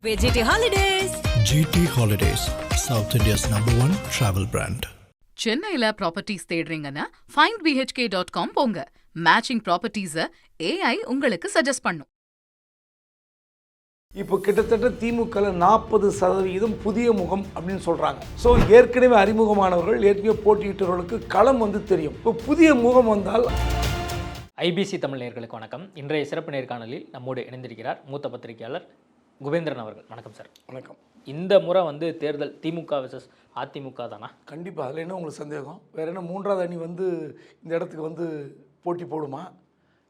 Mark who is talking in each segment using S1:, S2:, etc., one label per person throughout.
S1: GT Holidays.
S2: GT Holidays, South India's #1 travel brand.
S3: சென்னையில properties தேடுறீங்கன்னா findbhk.com போங்க. Matching ப்ராப்பர்ட்டிஸை AI உங்களுக்கு suggest பண்ணும்.
S4: இப்போ கிட்டத்தட்ட திமுகவில் 40% புதிய முகம் அப்படின்னு சொல்கிறாங்க. ஸோ ஏற்கனவே அறிமுகமானவர்கள், ஏற்கனவே போட்டியிட்டவர்களுக்கு களம் வந்து தெரியும். இப்போ புதிய முகம் வந்தால்
S5: ஐபிசி தமிழ் நேயர்களுக்கு வணக்கம். இன்றைய சிறப்பு நேர்காணலில் நம்மோடு இணைந்திருக்கிறார் மூத்த பத்திரிகையாளர் குபேந்திரன் அவர்கள். வணக்கம் சார்.
S4: வணக்கம்.
S5: இந்த முறை வந்து தேர்தல் திமுக வெர்சஸ் அதிமுக தானா?
S4: கண்டிப்பாக. அதில் என்ன உங்களுக்கு சந்தேகம்? வேறு என்ன மூன்றாவது அணி வந்து இந்த இடத்துக்கு வந்து போட்டி போடுமா,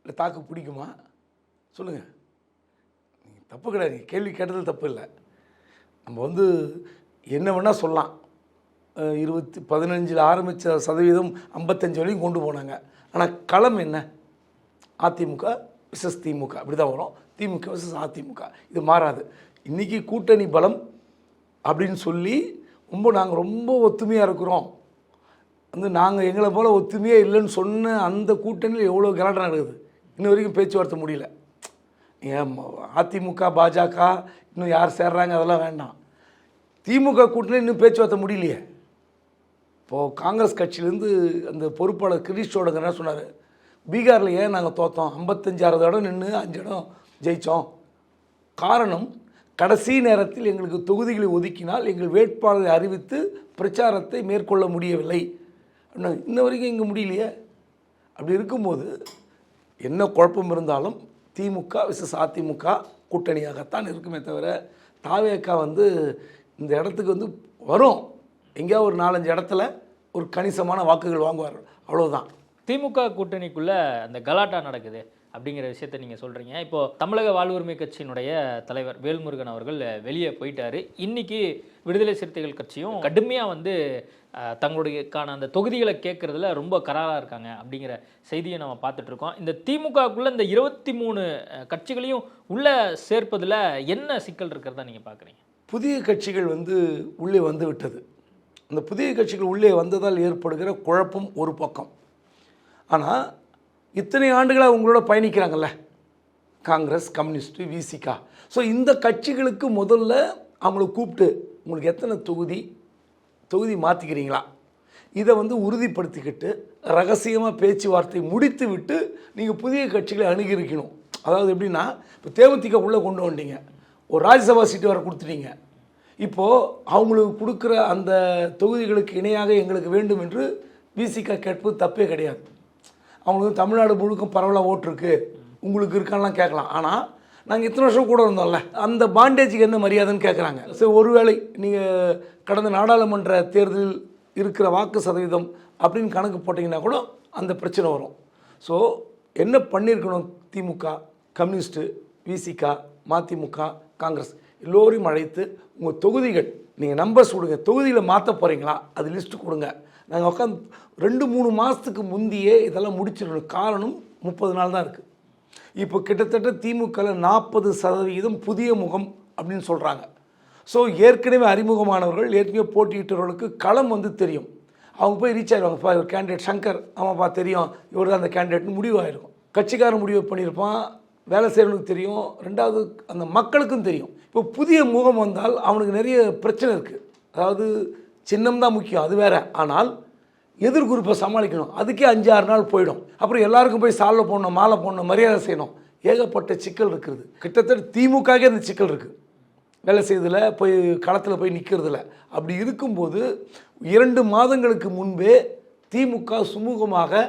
S4: இல்லை தாக்கு பிடிக்குமா? சொல்லுங்கள். தப்பு கிடையாது, கேள்வி கேட்டதில் தப்பு இல்லை. நம்ம வந்து என்ன வேணால் சொல்லலாம். 15 ஆரம்பித்த சதவீதம் 55 வரையும் கொண்டு போனாங்க. ஆனால் களம் என்ன? அதிமுக விசஸ் திமுக அப்படி தான் வரும். திமுக விசஸ் அதிமுக இது மாறாது. இன்றைக்கி கூட்டணி பலம் அப்படின்னு சொல்லி நாங்கள் ரொம்ப ஒத்துமையாக இருக்கிறோம், வந்து நாங்கள் எங்களை போல் ஒத்துமையாக இல்லைன்னு சொன்ன அந்த கூட்டணியில் எவ்வளோ கலாட்டம் நடக்குது. இன்ன வரைக்கும் பேச்சுவார்த்தை முடியல. அதிமுக பாஜக இன்னும் யார் சேர்றாங்க அதெல்லாம் வேண்டாம். திமுக கூட்டணி இன்னும் பேச்சுவார்த்தை முடியலையே. இப்போது காங்கிரஸ் கட்சியிலேருந்து அந்த பொறுப்பாளர் கிரீஷ் சோடங்கர் என்ன சொன்னார், பீகாரில் ஏன் நாங்கள் தோற்றோம், 55-60 இடம் நின்று 5 இடம் ஜெயித்தோம். காரணம், கடைசி நேரத்தில் எங்களுக்கு தொகுதிகளை ஒதுக்கினால் எங்கள் வேட்பாளரை அறிவித்து பிரச்சாரத்தை மேற்கொள்ள முடியவில்லை. இன்ன வரைக்கும் இங்கே முடியலையே. அப்படி இருக்கும்போது என்ன குழப்பம் இருந்தாலும் திமுக விசஸ் அதிமுக கூட்டணியாகத்தான் இருக்குமே தவிர தாவேக்கா வந்து இந்த இடத்துக்கு வந்து வரும், எங்கேயாவது ஒரு 4-5 இடத்துல ஒரு கணிசமான வாக்குகள் வாங்குவார், அவ்வளோதான்.
S5: திமுக கூட்டணிக்குள்ளே அந்த கலாட்டா நடக்குது அப்படிங்கிற விஷயத்த நீங்கள் சொல்கிறீங்க. இப்போது தமிழக வாழ்வுரிமை கட்சியினுடைய தலைவர் வேல்முருகன் அவர்கள் வெளியே போயிட்டார். இன்றைக்கி விடுதலை சிறுத்தைகள் கட்சியும் கடுமையாக வந்து தங்களுடையக்கான அந்த தொகுதிகளை கேட்குறதுல ரொம்ப கராராக இருக்காங்க அப்படிங்கிற செய்தியை நம்ம பார்த்துட்ருக்கோம். இந்த திமுகக்குள்ளே இந்த 23 கட்சிகளையும் உள்ளே சேர்ப்பதில் என்ன சிக்கல் இருக்கிறதா நீங்கள் பார்க்குறீங்க?
S4: புதிய கட்சிகள் வந்து உள்ளே வந்து விட்டது. அந்த புதிய கட்சிகள் உள்ளே வந்ததால் ஏற்படுகிற குழப்பம் ஒரு பக்கம். ஆனால் இத்தனை ஆண்டுகளாக உங்களோட பயணிக்கிறாங்கல்ல, காங்கிரஸ், கம்யூனிஸ்ட்டு, விசிகா. ஸோ இந்த கட்சிகளுக்கு முதல்ல அவங்கள கூப்பிட்டு உங்களுக்கு எத்தனை தொகுதி மாற்றிக்கிறீங்களா, இதை வந்து உறுதிப்படுத்திக்கிட்டு ரகசியமாக பேச்சுவார்த்தை முடித்து விட்டு நீங்கள் புதிய கட்சிகளை அணுகியிருக்கணும். அதாவது எப்படின்னா, இப்போ தேமுதிக உள்ளே கொண்டு வந்தீங்க, ஒரு ராஜ்யசபா சீட்டு வர கொடுத்துட்டீங்க. இப்போது அவங்களுக்கு கொடுக்குற அந்த தொகுதிகளுக்கு இணையாக எங்களுக்கு வேண்டும் என்று விசிகா கேட்பது தப்பே கிடையாது. அவங்களுக்கு தமிழ்நாடு முழுக்கும் பரவலாக ஓட்டுருக்கு, உங்களுக்கு இருக்கான்லாம் கேட்கலாம். ஆனால் நாங்கள் இத்தனை வருஷம் கூட இருந்தோம்ல, அந்த பாண்டேஜுக்கு என்ன மரியாதைன்னு கேட்குறாங்க. ஸோ ஒருவேளை நீங்கள் கடந்த நாடாளுமன்ற தேர்தலில் இருக்கிற வாக்கு சதவீதம் அப்படின்னு கணக்கு போட்டிங்கன்னா கூட அந்த பிரச்சனை வரும். ஸோ என்ன பண்ணியிருக்கணும், திமுக, கம்யூனிஸ்ட்டு, விசிகா, மதிமுக, காங்கிரஸ் எல்லோரையும் அழைத்து உங்கள் தொகுதிகள் நீங்கள் நம்பர்ஸ் கொடுங்க, தொகுதியில் மாற்ற போகிறீங்களா அது லிஸ்ட்டு கொடுங்க, நாங்கள் உட்காந்து 2-3 மாதத்துக்கு முந்தையே இதெல்லாம் முடிச்சிடணும். காரணம் 30 நாள் தான் இருக்குது. இப்போ கிட்டத்தட்ட திமுகவில் 40% புதிய முகம் அப்படின்னு சொல்கிறாங்க. ஸோ ஏற்கனவே அறிமுகமானவர்கள், ஏற்கனவே போட்டியிட்டவர்களுக்கு களம் வந்து தெரியும். அவங்க போய் ரீச் ஆகிடுவாங்கப்பா, இவர் கேண்டிடேட் சங்கர், ஆமாப்பா தெரியும், இவர் தான் அந்த கேண்டிடேட்னு முடிவாகிருக்கும். கட்சிக்காரன் முடிவு பண்ணியிருப்பான், வேலை செய்கிறவனுக்கு தெரியும், ரெண்டாவது அந்த மக்களுக்கும் தெரியும். இப்போ புதிய முகம் வந்தால் அவனுக்கு நிறைய பிரச்சனை இருக்குது. அதாவது சின்னம் தான் முக்கியம், அது வேறு. ஆனால் எதிர் குரூப்பை சமாளிக்கணும், அதுக்கே 5-6 நாள் போயிடும். அப்புறம் எல்லாருக்கும் போய் சால்வை போடணும், மாலை போடணும், மரியாதை செய்யணும், ஏகப்பட்ட சிக்கல் இருக்குது. கிட்டத்தட்ட திமுகவே அந்த சிக்கல் இருக்குது, வேலை செய்யறதில்ல, போய் களத்தில் போய் நிற்கிறதில்ல. அப்படி இருக்கும்போது 2 மாதங்களுக்கு முன்பே திமுக சுமூகமாக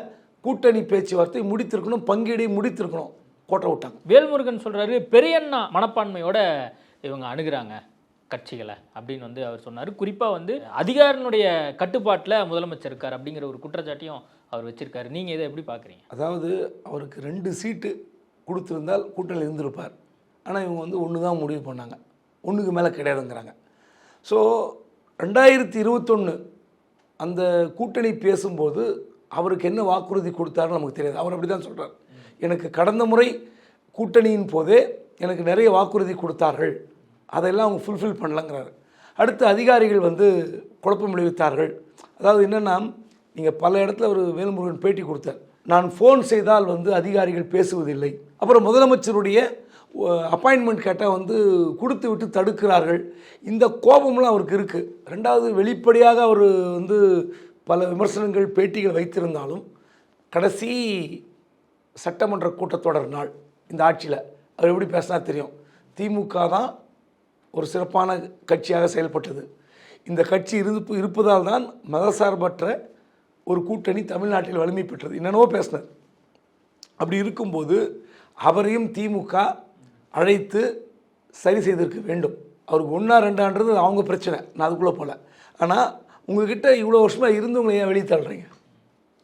S4: கூட்டணி பேச்சுவார்த்தை முடித்திருக்கணும், பங்கீடை முடித்திருக்கணும், கோட்டை விட்டாங்க.
S5: வேல்முருகன் சொல்கிறாரு, பெரியண்ணா மனப்பான்மையோட இவங்க அணுகிறாங்க கட்சிகளை அப்படின்னு வந்து அவர் சொன்னார். குறிப்பாக வந்து அதிகாரினுடைய கட்டுப்பாட்டில் முதலமைச்சர் இருக்கார் அப்படிங்கிற ஒரு குற்றச்சாட்டையும் அவர் வச்சுருக்காரு. நீங்கள் இதை எப்படி பார்க்குறீங்க?
S4: அதாவது அவருக்கு 2 சீட்டு கொடுத்துருந்தால் கூட்டணியில் இருந்திருப்பார். ஆனால் இவங்க வந்து 1 தான் முடிவு பண்ணாங்க, 1க்கு மேலே கிடையாதுங்கிறாங்க. ஸோ 2021 அந்த கூட்டணி பேசும்போது அவருக்கு என்ன வாக்குறுதி கொடுத்தாருன்னு நமக்கு தெரியாது. அவர் அப்படி தான் சொல்கிறார், எனக்கு கடந்த முறை கூட்டணியின் போதே எனக்கு நிறைய வாக்குறுதி கொடுத்தார்கள், அதெல்லாம் அவங்க ஃபுல்ஃபில் பண்ணலங்கிறாரு. அடுத்து அதிகாரிகள் வந்து குழப்பம் விளைவித்தார்கள். அதாவது என்னென்னா, நீங்கள் பல இடத்துல ஒரு வேல்முருகன் பேட்டி கொடுத்தார், நான் ஃபோன் செய்தால் வந்து அதிகாரிகள் பேசுவதில்லை. அப்புறம் முதலமைச்சருடைய அப்பாயின்மெண்ட் கேட்டால் வந்து கொடுத்து விட்டு தடுக்கிறார்கள். இந்த கோபம்லாம் அவருக்கு இருக்குது. ரெண்டாவது, வெளிப்படையாக அவர் வந்து பல விமர்சனங்கள் பேட்டிகள் வைத்திருந்தாலும் கடைசி சட்டமன்ற கூட்டத்தொடர் நாள் இந்த ஆட்சியில் அவர் எப்படி பேசினா தெரியும். திமுக தான் ஒரு சிறப்பான கட்சியாக செயல்பட்டது. இந்த கட்சி இருப்பதால் தான் மதசார்பற்ற ஒரு கூட்டணி தமிழ்நாட்டில் வலிமை பெற்றது. என்னென்னவோ பேசினார். அப்படி இருக்கும்போது அவரையும் திமுக அழைத்து சரி செய்திருக்க வேண்டும். அவருக்கு 1 ஆ 2ஆன்றது அவங்க பிரச்சனை, நான் அதுக்குள்ளே போகல. ஆனால் உங்கள்கிட்ட இவ்வளோ வருஷமாக இருந்தவங்களை ஏன் வெளியே தள்ளுறீங்க?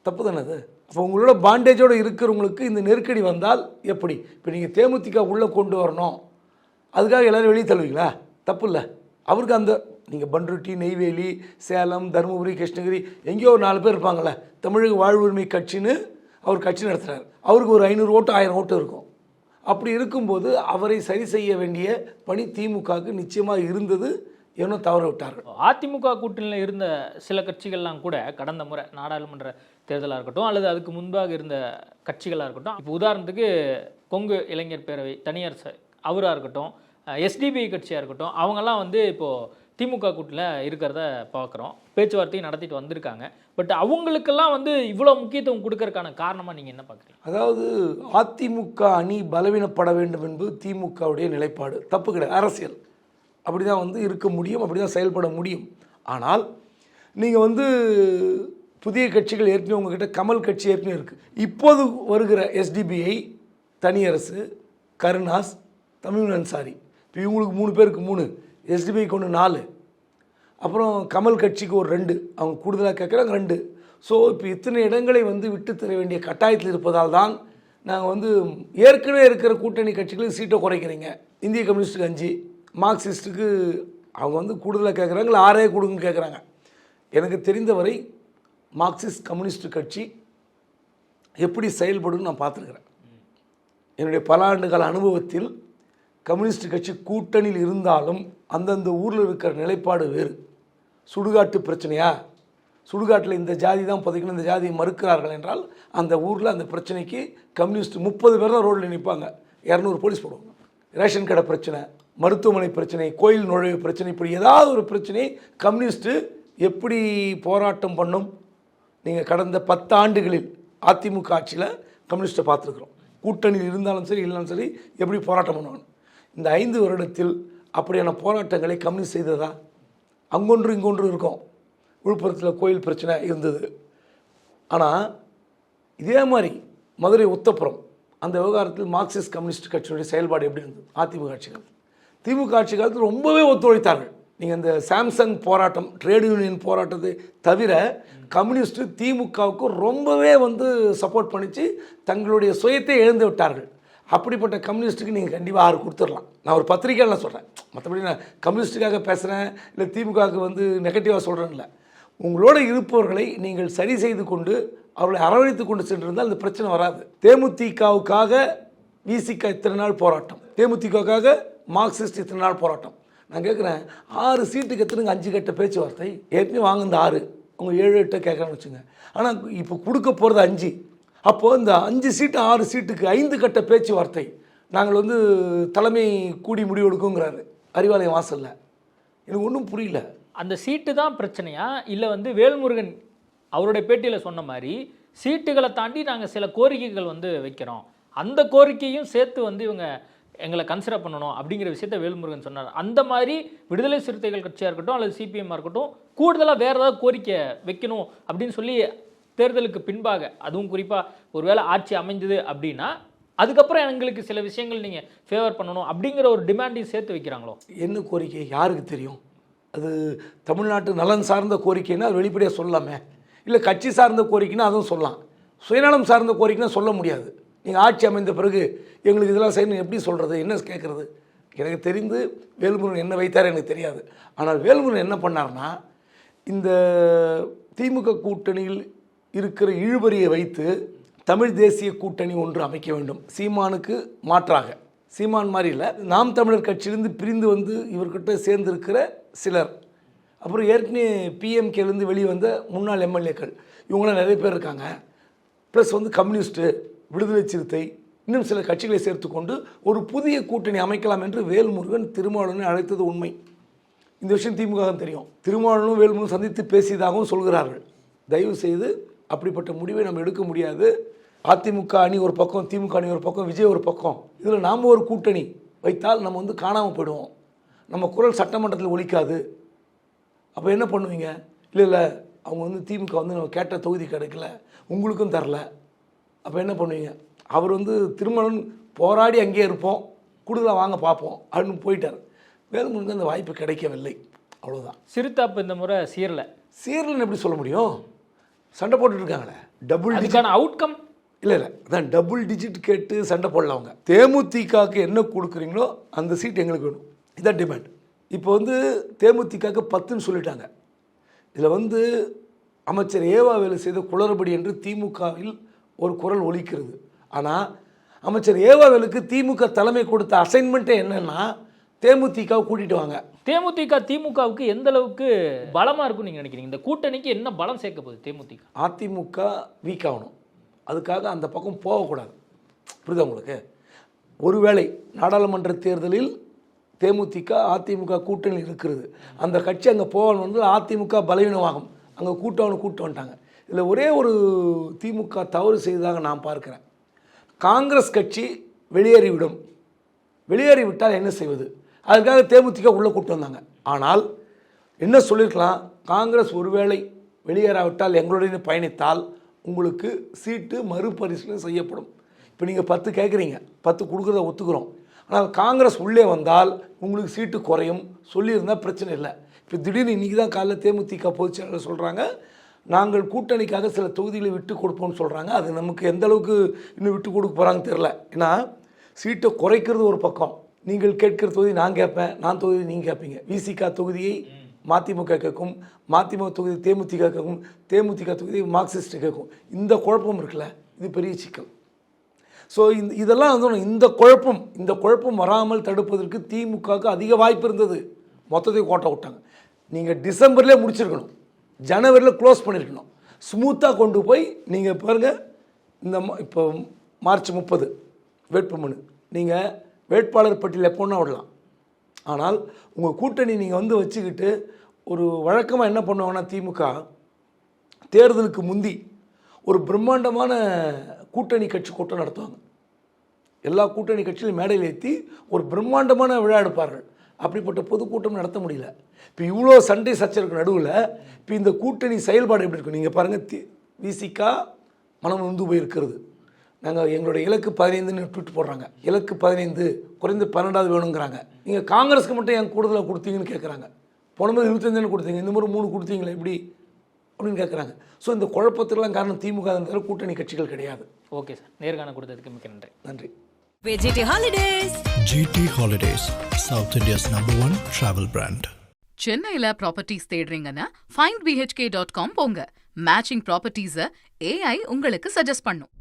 S4: தப்பு தானே அது. அப்போ உங்களோட பாண்டேஜோடு இருக்கிறவங்களுக்கு இந்த நெருக்கடி வந்தால் எப்படி? இப்போ நீங்கள் தேமுதிக உள்ளே கொண்டு வரணும், அதுக்காக எல்லோரும் வெளியே தள்ளுவீங்களா? தப்பு இல்லை. அவருக்கு அந்த நீங்கள் பண்ருட்டி, நெய்வேலி, சேலம், தருமபுரி, கிருஷ்ணகிரி எங்கேயோ ஒரு 4 பேர் இருப்பாங்கள்ல. தமிழக வாழ்வுரிமை கட்சின்னு அவர் கட்சி நடத்துகிறார். அவருக்கு ஒரு 500 ஓட்டு 1000 ஓட்டு இருக்கும். அப்படி இருக்கும்போது அவரை சரி செய்ய வேண்டிய பணி திமுகவுக்கு நிச்சயமாக இருந்தது. ஏன்னோ தவற விட்டார்கள்.
S5: அதிமுக கூட்டணியில் இருந்த சில கட்சிகள்லாம் கூட கடந்த முறை நாடாளுமன்ற தேர்தலாக இருக்கட்டும் அல்லது அதுக்கு முன்பாக இருந்த கட்சிகளாக இருக்கட்டும், இப்போ உதாரணத்துக்கு கொங்கு இளைஞர் பேரவை தனியார் அவராக இருக்கட்டும், எஸ்டிபிஐ கட்சியாக இருக்கட்டும், அவங்கெல்லாம் வந்து இப்போது திமுக கூட்டணியில் இருக்கிறத பார்க்குறோம். பேச்சுவார்த்தையும் நடத்திட்டு வந்திருக்காங்க. பட் அவங்களுக்கெல்லாம் வந்து இவ்வளோ முக்கியத்துவம் கொடுக்கறதுக்கான காரணமாக நீங்கள் என்ன பார்க்குறீங்க?
S4: அதாவது அதிமுக அணி பலவீனப்பட வேண்டும் என்பது திமுகவுடைய நிலைப்பாடு. தப்பு கிடையாது, அரசியல் அப்படி தான் வந்து இருக்க முடியும், அப்படி தான் செயல்பட முடியும். ஆனால் நீங்கள் வந்து புதிய கட்சிகள் ஏற்கனவே உங்ககிட்ட கமல் கட்சி ஏற்கனவே இருக்குது. இப்போது வருகிற எஸ்டிபிஐ, தனியரசு, கருணாஸ், தமிழ் அன்சாரி, இப்போ இவங்களுக்கு 3 பேருக்கு 3, எஸ்டிபிஐக்கு 1 4, அப்புறம் கமல் கட்சிக்கு ஒரு 2, அவங்க கூடுதலாக கேட்குறாங்க 2. ஸோ இப்போ இத்தனை இடங்களை வந்து விட்டு தர வேண்டிய கட்டாயத்தில் இருப்பதால் தான் நாங்கள் வந்து ஏற்கனவே இருக்கிற கூட்டணி கட்சிகளுக்கு சீட்டை குறைக்கிறீங்க. இந்திய கம்யூனிஸ்ட்டுக்கு 5, மார்க்சிஸ்ட்டுக்கு அவங்க வந்து கூடுதலாக கேட்குறாங்க, இல்லை 6 கொடுங்க கேட்குறாங்க. எனக்கு தெரிந்தவரை மார்க்சிஸ்ட் கம்யூனிஸ்ட் கட்சி எப்படி செயல்படும் நான் பார்த்துருக்குறேன். என்னுடைய பல ஆண்டுகால அனுபவத்தில் கம்யூனிஸ்ட் கட்சி கூட்டணியில் இருந்தாலும் அந்தந்த ஊரில் இருக்கிற நிலைப்பாடு வேறு. சுடுகாட்டு பிரச்சனையா, சுடுகாட்டில் இந்த ஜாதி தான் புதைக்கணும், இந்த ஜாதியை மறுக்கிறார்கள் என்றால் அந்த ஊரில் அந்த பிரச்சனைக்கு கம்யூனிஸ்ட் 30 பேர் தான் ரோட்டில் நிற்பாங்க, 200 போலீஸ் போடுவாங்க. ரேஷன் கடை பிரச்சனை, மருத்துவமனை பிரச்சனை, கோயில் நுழைவு பிரச்சனை, இப்படி ஏதாவது ஒரு பிரச்சனை கம்யூனிஸ்ட்டு எப்படி போராட்டம் பண்ணும்? நீங்கள் கடந்த 10 ஆண்டுகளில் அதிமுக ஆட்சியில் கம்யூனிஸ்ட்டை பார்த்துருக்குறோம். கூட்டணியில் இருந்தாலும் சரி இல்லைனாலும் சரி எப்படி போராட்டம் பண்ணுவாங்க. இந்த 5 வருடத்தில் அப்படியான போராட்டங்களை கம்யூனிஸ்ட் செய்ததா? அங்கொன்று இங்கொன்று இருக்கும். விழுப்புரத்தில் கோயில் பிரச்சனை இருந்தது. ஆனால் இதே மாதிரி மதுரை உத்தப்புறம் அந்த விவகாரத்தில் மார்க்சிஸ்ட் கம்யூனிஸ்ட் கட்சியுடைய செயல்பாடு எப்படி இருந்தது? அதிமுக ஆட்சி காலத்தில், திமுக ஆட்சி காலத்தில் ரொம்பவே ஒத்துழைத்தார்கள். நீங்கள் இந்த சாம்சங் போராட்டம், ட்ரேட் யூனியன் போராட்டத்தை தவிர கம்யூனிஸ்ட்டு திமுகவுக்கு ரொம்பவே வந்து சப்போர்ட் பண்ணிச்சு, தங்களுடைய சுயத்தை இழந்து விட்டார்கள். அப்படிப்பட்ட கம்யூனிஸ்ட்டுக்கு நீங்கள் கண்டிப்பாக 6 கொடுத்துடலாம். நான் ஒரு பத்திரிக்கையில் சொல்கிறேன், மற்றபடி நான் கம்யூனிஸ்ட்டுக்காக பேசுகிறேன் இல்லை திமுகவுக்கு வந்து நெகட்டிவாக சொல்கிறேன் இல்லை. உங்களோட இருப்பவர்களை நீங்கள் சரி செய்து கொண்டு அவர்களை அரவணைத்து கொண்டு சென்றிருந்தால் அந்த பிரச்சனை வராது. தேமுதிகவுக்காக விசிக இத்தனை நாள் போராட்டம், தேமுதிகவுக்காக மார்க்சிஸ்ட் இத்தனை நாள் போராட்டம். நான் கேட்குறேன், 6 சீட்டுக்கு எத்தனைங்க 5 கட்ட பேச்சுவார்த்தை? ஏற்கனவே வாங்க இந்த 6 அவங்க 7 8 கேட்குறான்னு வச்சுங்க. ஆனால் இப்போ கொடுக்க போகிறது 5. அப்போது இந்த 5 சீட்டு 6 சீட்டுக்கு 5 கட்ட பேச்சுவார்த்தை நாங்கள் வந்து தலைமை கூடி முடிவெடுக்குங்கிறாரு அறிவாலயம் வாசலில். எனக்கு ஒன்றும் புரியல.
S5: அந்த சீட்டு தான் பிரச்சனையா, இல்லை வந்து வேல்முருகன் அவருடைய பேட்டியில் சொன்ன மாதிரி சீட்டுகளை தாண்டி நாங்கள் சில கோரிக்கைகள் வந்து வைக்கிறோம், அந்த கோரிக்கையும் சேர்த்து வந்து இவங்க எங்களை கன்சிடர் பண்ணணும் அப்படிங்கிற விஷயத்த வேல்முருகன் சொன்னார். அந்த மாதிரி விடுதலை சிறுத்தைகள் கட்சியாக இருக்கட்டும் அல்லது சிபிஎம்மாக இருக்கட்டும் கூடுதலாக வேறு ஏதாவது கோரிக்கை வைக்கணும் அப்படின்னு சொல்லி தேர்தலுக்கு பின்பாக, அதுவும் குறிப்பாக ஒருவேளை ஆட்சி அமைஞ்சது அப்படின்னா அதுக்கப்புறம் எங்களுக்கு சில விஷயங்கள் நீங்கள் ஃபேவர் பண்ணணும் அப்படிங்கிற ஒரு டிமாண்டையும் சேர்த்து வைக்கிறாங்களோ?
S4: என்ன கோரிக்கை யாருக்கு தெரியும்? அது தமிழ்நாட்டு நலன் சார்ந்த கோரிக்கைன்னா அது வெளிப்படையாக சொல்லலாமே. இல்லை கட்சி சார்ந்த கோரிக்கைன்னா அதுவும் சொல்லலாம். சுயநலம் சார்ந்த கோரிக்கைன்னா சொல்ல முடியாது. நீங்கள் ஆட்சி அமைந்த பிறகு எங்களுக்கு இதெல்லாம் செய்யணும் எப்படி சொல்கிறது, என்ன கேட்குறது? எனக்கு தெரிந்து வேல்முருகன் என்ன வைத்தார் எனக்கு தெரியாது. ஆனால் வேல்முருகன் என்ன பண்ணார்னா, இந்த திமுக கூட்டணியில் இருக்கிற இழுபறியை வைத்து தமிழ் தேசிய கூட்டணி ஒன்று அமைக்க வேண்டும். சீமானுக்கு மாற்றாக, சீமான் மாதிரி இல்லை, நாம் தமிழர் கட்சியிலேருந்து பிரிந்து வந்து இவர்கிட்ட சேர்ந்திருக்கிற சிலர், அப்புறம் ஏற்கனவே பிஎம்கேலேருந்து வெளியே வந்த முன்னாள் எம்எல்ஏக்கள், இவங்களாம் நிறைய பேர் இருக்காங்க. ப்ளஸ் வந்து கம்யூனிஸ்ட்டு, விடுதலை சிறுத்தை, இன்னும் சில கட்சிகளை சேர்த்துக்கொண்டு ஒரு புதிய கூட்டணி அமைக்கலாம் என்று வேல்முருகன் திருமாவளவனை அழைத்தது உண்மை. இந்த விஷயம் திமுக தெரியும். திருமாவளவனும் வேல்முருகன் சந்தித்து பேசியதாகவும் சொல்கிறார்கள். தயவு செய்து அப்படிப்பட்ட முடிவை நம்ம எடுக்க முடியாது. அதிமுக அணி ஒரு பக்கம், திமுக அணி ஒரு பக்கம், விஜய் ஒரு பக்கம், இதில் நாம் ஒரு கூட்டணி வைத்தால் நம்ம காணாமல் போயிடுவோம். நம்ம குரல் சட்டமன்றத்தில் ஒலிக்காது. அப்போ என்ன பண்ணுவீங்க? இல்லை அவங்க திமுக நம்ம கேட்ட தொகுதி கிடைக்கல, உங்களுக்கும் தரல, அப்போ என்ன பண்ணுவீங்க? அவர் திருமணம் போராடி அங்கேயே இருப்போம், கூடுதலாக வாங்க பார்ப்போம் அப்படின்னு போயிட்டார். வேல்முருகன் அந்த வாய்ப்பு கிடைக்கவில்லை, அவ்வளோதான்.
S5: சிறுத்தாப்பு இந்த முறை சீரலன்னு
S4: எப்படி சொல்ல முடியும்? சண்டை போட்டுருக்காங்களே, டபுள்
S5: டிஜிட் அவுட்கம்
S4: இல்லை அதான் டபுள் டிஜிட் கேட்டு சண்டை போடல. அவங்க தேமுதிகவுக்கு என்ன கொடுக்குறீங்களோ அந்த சீட் எங்களுக்கு வேணும், இதான் டிமாண்ட். இப்போ தேமுதிகவுக்கு 10ன்னு சொல்லிட்டாங்க. இதில் அமைச்சர் ஏவாவேலு செய்த குளறுபடி என்று திமுகவில் ஒரு குரல் ஒலிக்கிறது. ஆனால் அமைச்சர் ஏவாவேலுக்கு திமுக தலைமை கொடுத்த அசைன்மெண்ட்டே என்னென்னா தேமுதிகவை கூட்டிகிட்டு வாங்க.
S5: தேமுதிக திமுகவுக்கு எந்த அளவுக்கு பலமாக இருக்கும்னு நீங்கள் நினைக்கிறீங்க? இந்த கூட்டணிக்கு என்ன பலம் சேர்க்க போகுது தேமுதிக?
S4: அதிமுக வீக் ஆகணும், அதுக்காக அந்த பக்கம் போகக்கூடாது. புரியுதா உங்களுக்கு? ஒருவேளை நாடாளுமன்ற தேர்தலில் தேமுதிக அதிமுக கூட்டணி இருக்கிறது, அந்த கட்சி அங்கே போகணும், அதிமுக பலவீனமாகும், அங்கே கூட்டு வந்துட்டாங்க. இதில் ஒரே ஒரு திமுக தவறு செய்ததாக நான் பார்க்குறேன். காங்கிரஸ் கட்சி வெளியேறிவிட்டால் என்ன செய்வது? அதுக்காக தேமுதிக உள்ளே கூட்டு வந்தாங்க. ஆனால் என்ன சொல்லியிருக்கலாம், காங்கிரஸ் ஒருவேளை வெளியேறாவிட்டால் எங்களுடைய பயணித்தால் உங்களுக்கு சீட்டு மறுபரிசீலனை செய்யப்படும். இப்போ நீங்கள் 10 கேட்குறீங்க, 10 கொடுக்குறத ஒத்துக்கிறோம். ஆனால் காங்கிரஸ் உள்ளே வந்தால் உங்களுக்கு சீட்டு குறையும் சொல்லியிருந்தால் பிரச்சனை இல்லை. இப்போ திடீர்னு இன்றைக்கி தான் காலையில் தேமுதிக பொதுச் செயலாளர் சொல்கிறாங்க, நாங்கள் கூட்டணிக்காக சில தொகுதிகளை விட்டு கொடுப்போம்னு சொல்கிறாங்க. அது நமக்கு எந்த அளவுக்கு இன்னும் விட்டு கொடுக்க போகிறாங்கன்னு தெரில. ஏன்னா சீட்டை குறைக்கிறது ஒரு பக்கம், நீங்கள் கேட்கிற தொகுதி நான் கேட்பேன், நான் தொகுதி நீங்கள் கேட்பீங்க. விசிக தொகுதியை மதிமுக கேட்கும், மதிமுக தொகுதி தேமுதிக கேட்கும், தேமுதிக தொகுதி மார்க்சிஸ்ட் கேட்கும். இந்த குழப்பம் இருக்குல்ல, இது பெரிய சிக்கல். ஸோ இதெல்லாம் இந்த குழப்பம் வராமல் தடுப்பதற்கு திமுகவுக்கு அதிக வாய்ப்பு இருந்தது. மொத்தத்தையும் கோட்டை விட்டாங்க. நீங்கள் டிசம்பர்லேயே முடிச்சிருக்கணும், ஜனவரியில் க்ளோஸ் பண்ணியிருக்கணும், ஸ்மூத்தாக கொண்டு போய் நீங்கள் பாருங்கள். இப்போ மார்ச் 30 வேட்புமனு, நீங்கள் வேட்பாளர் பட்டியல் எப்போன்னா விடலாம். ஆனால் உங்கள் கூட்டணி நீங்கள் வச்சுக்கிட்டு ஒரு வழக்கமாக என்ன பண்ணுவாங்கன்னா, திமுக தேர்தலுக்கு முந்தி ஒரு பிரம்மாண்டமான கூட்டணி கட்சி கூட்டம் நடத்துவாங்க. எல்லா கூட்டணி கட்சியிலும் மேடையில் ஏற்றி ஒரு பிரம்மாண்டமான விழா எடுப்பார்கள். அப்படிப்பட்ட பொதுக்கூட்டம் நடத்த முடியல. இப்போ இவ்வளோ சண்டை சச்சரவுக்கு நடுவில் இப்போ இந்த கூட்டணி செயல்பாடு எப்படி இருக்கும்? நீங்கள் பாருங்கள், விசிக மனம் நொந்து போயிருக்கிறது. நாங்கள் எங்களுடைய இலக்கு 15ன்னு ட்வீட் போடுறாங்க. இலக்கு 15 குறைந்து 12வது வேணுங்கிறாங்க. நீங்கள் காங்கிரஸுக்கு மட்டும் என் கூடுதலாக கொடுத்தீங்கன்னு கேட்குறாங்க. போன முறை 25 கொடுத்தீங்க, இந்த முறை 3 கொடுத்தீங்களா எப்படி அப்படின்னு கேட்குறாங்க. ஸோ இந்த குழப்பத்துக்கெல்லாம் காரணம் திமுக கூட்டணி கட்சிகள் கிடையாது.
S5: ஓகே சார், நேர்காணல் கொடுத்ததுக்கு மிக்க நன்றி.
S4: நன்றி.
S1: GT Holidays.
S2: GT Holidays, South India's #1 travel brand.
S3: சென்னையில ப்ராப்பர்ட்டிஸ் தேடுறீங்கன்னா findbhk.com போங்க. மேட்சிங் ப்ராப்பர்ட்டிஸை AI உங்களுக்கு சஜஸ்ட் பண்ணும்.